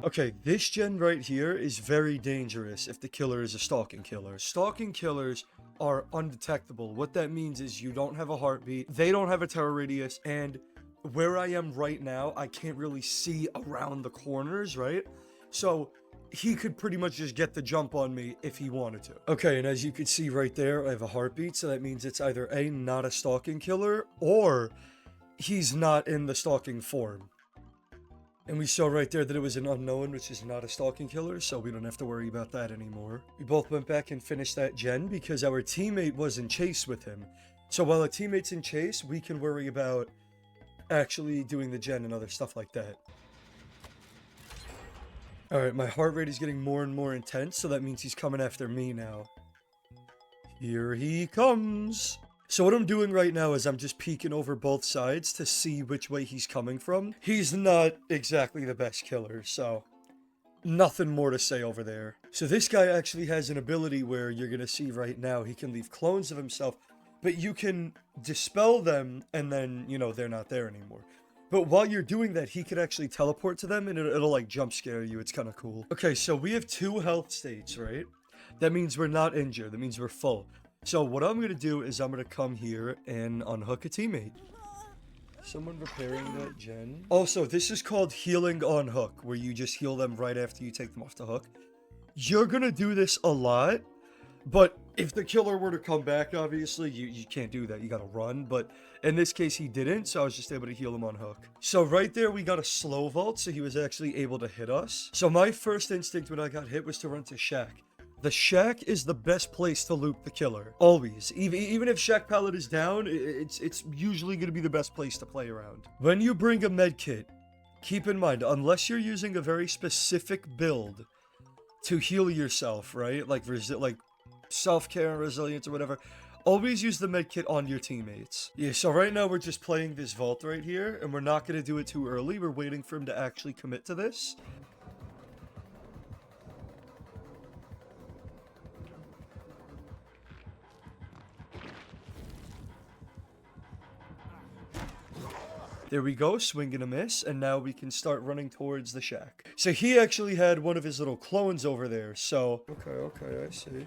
Okay, this gen right here is very dangerous if the killer is a stalking killer. Stalking killers are undetectable. What that means is you don't have a heartbeat, they don't have a terror radius, and where I am right now, I can't really see around the corners, right? So he could pretty much just get the jump on me if he wanted to. Okay, and as you can see right there, I have a heartbeat, so that means it's either A, not a stalking killer, or he's not in the stalking form. And we saw right there that it was an unknown, which is not a stalking killer, so we don't have to worry about that anymore. We both went back and finished that gen because our teammate was in chase with him. So while a teammate's in chase, we can worry about actually doing the gen and other stuff like that. Alright, my heart rate is getting more and more intense, so that means he's coming after me now. Here he comes! So what I'm doing right now is I'm just peeking over both sides to see which way he's coming from. He's not exactly the best killer, so nothing more to say over there. So this guy actually has an ability where you're going to see right now he can leave clones of himself, but you can dispel them and then, you know, they're not there anymore. But while you're doing that, he could actually teleport to them and it'll like jump scare you. It's kind of cool. Okay, so we have 2 health states, right? That means we're not injured. That means we're full. So what I'm going to do is I'm going to come here and unhook a teammate. Someone repairing that gen. Also, this is called healing on hook, where you just heal them right after you take them off the hook. You're going to do this a lot, but if the killer were to come back, obviously, you can't do that. You got to run, but in this case, he didn't, so I was just able to heal him on hook. So right there, we got a slow vault, so he was actually able to hit us. So my first instinct when I got hit was to run to Shack. The shack is the best place to loop the killer. Always. Even if Shack Pallet is down, it's usually going to be the best place to play around. When you bring a med kit, keep in mind, unless you're using a very specific build to heal yourself, right? Like self-care and resilience or whatever, always use the med kit on your teammates. Yeah, so right now we're just playing this vault right here, and we're not going to do it too early. We're waiting for him to actually commit to this. There we go, swing and a miss, and now we can start running towards the shack. So he actually had one of his little clones over there, so... Okay, I see.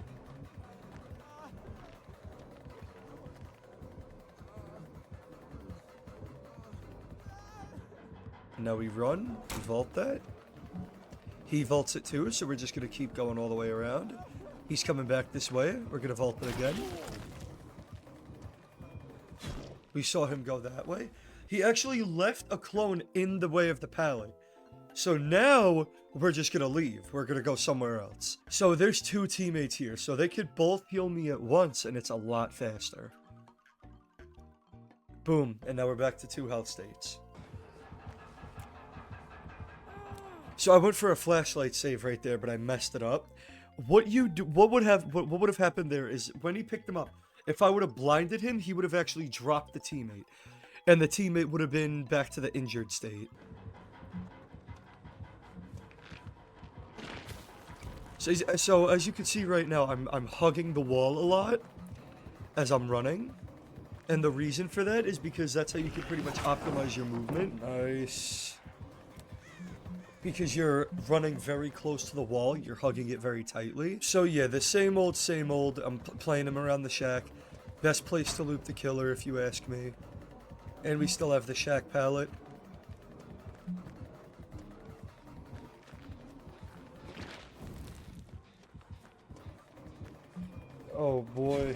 Now we run, we vault that. He vaults it too, so we're just gonna keep going all the way around. He's coming back this way, we're gonna vault it again. We saw him go that way. He actually left a clone in the way of the pallet. So now, we're just gonna leave. We're gonna go somewhere else. So there's 2 teammates here, so they could both heal me at once, and it's a lot faster. Boom, and now we're back to 2 health states. So I went for a flashlight save right there, but I messed it up. What would have happened there is, when he picked him up, if I would have blinded him, he would have actually dropped the teammate. And the teammate would have been back to the injured state. So as you can see right now, I'm hugging the wall a lot as I'm running. And the reason for that is because that's how you can pretty much optimize your movement. Nice. Because you're running very close to the wall, you're hugging it very tightly. So yeah, the same old, I'm playing him around the shack. Best place to loop the killer, if you ask me. And we still have the shack pallet. Oh boy.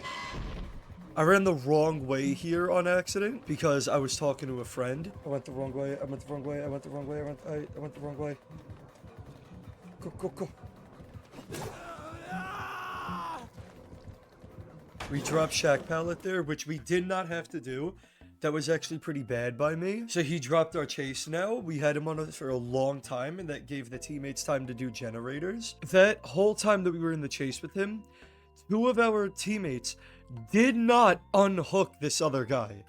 I ran the wrong way here on accident because I was talking to a friend. I went the wrong way. I went the wrong way. I went the wrong way. I went the wrong way. Go. We dropped shack pallet there, which we did not have to do. That was actually pretty bad by me. So he dropped our chase now. We had him on it for a long time, and that gave the teammates time to do generators. That whole time that we were in the chase with him, 2 of our teammates did not unhook this other guy.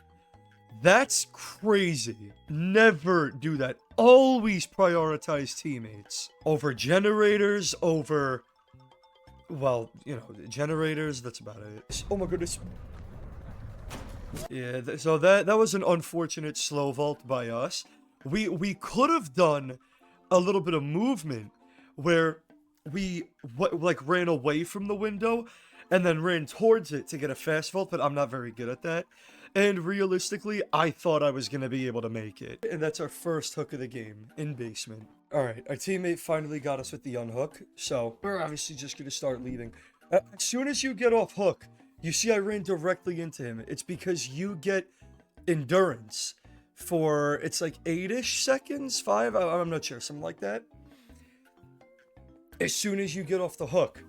That's crazy. Never do that. Always prioritize teammates over generators, over... Well, you know, generators, that's about it. Oh my goodness. Yeah, so that was an unfortunate slow vault by us. We could have done a little bit of movement where we like ran away from the window and then ran towards it to get a fast vault, but I'm not very good at that. And realistically, I thought I was going to be able to make it. And that's our first hook of the game, in basement. Alright, our teammate finally got us with the unhook, so we're obviously just going to start leading. As soon as you get off hook, you see I ran directly into him. It's because you get endurance for, it's like 8-ish seconds, 5, I'm not sure, something like that. As soon as you get off the hook,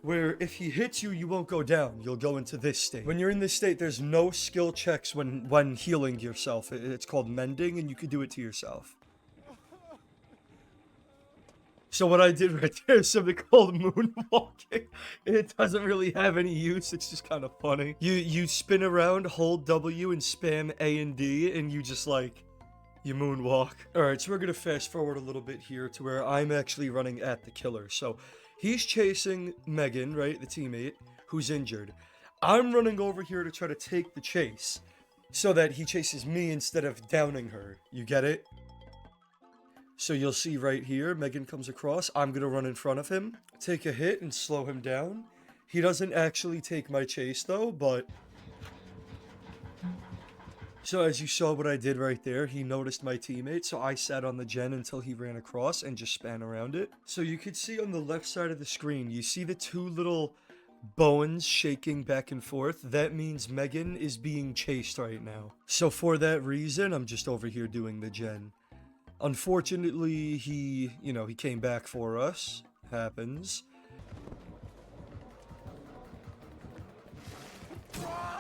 where if he hits you, you won't go down. You'll go into this state. When you're in this state, there's no skill checks when healing yourself. It's called mending, and you can do it to yourself. So what I did right there is something called moonwalking. It doesn't really have any use. It's just kind of funny. You spin around, hold W, and spam A and D, and you just like... you moonwalk. Alright, so we're gonna fast forward a little bit here to where I'm actually running at the killer. So, he's chasing Megan, right, the teammate, who's injured. I'm running over here to try to take the chase, so that he chases me instead of downing her. You get it? So you'll see right here, Megan comes across, I'm gonna run in front of him, take a hit and slow him down. He doesn't actually take my chase though, but... so as you saw what I did right there, he noticed my teammate, so I sat on the gen until he ran across and just span around it. So you could see on the left side of the screen, you see the two little bones shaking back and forth. That means Megan is being chased right now. So for that reason, I'm just over here doing the gen. Unfortunately, he came back for us. Happens.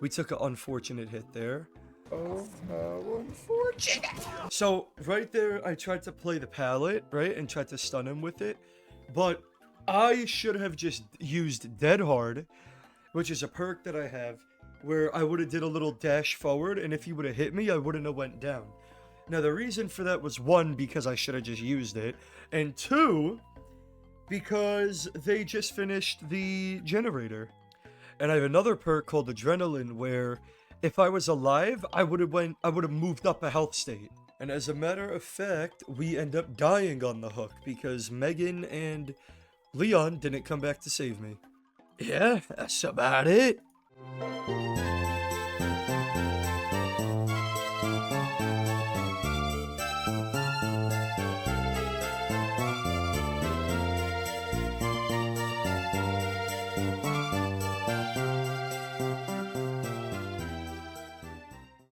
We took an unfortunate hit there. Oh, how unfortunate. So, right there, I tried to play the pallet, right? And tried to stun him with it. But I should have just used Dead Hard, which is a perk that I have, where I would have did a little dash forward, and if he would have hit me, I wouldn't have went down. Now, the reason for that was, 1, because I should have just used it, and 2, because they just finished the generator. And I have another perk called Adrenaline, where... if I was alive, I would have moved up a health state. And as a matter of fact, we end up dying on the hook because Megan and Leon didn't come back to save me. Yeah, that's about it.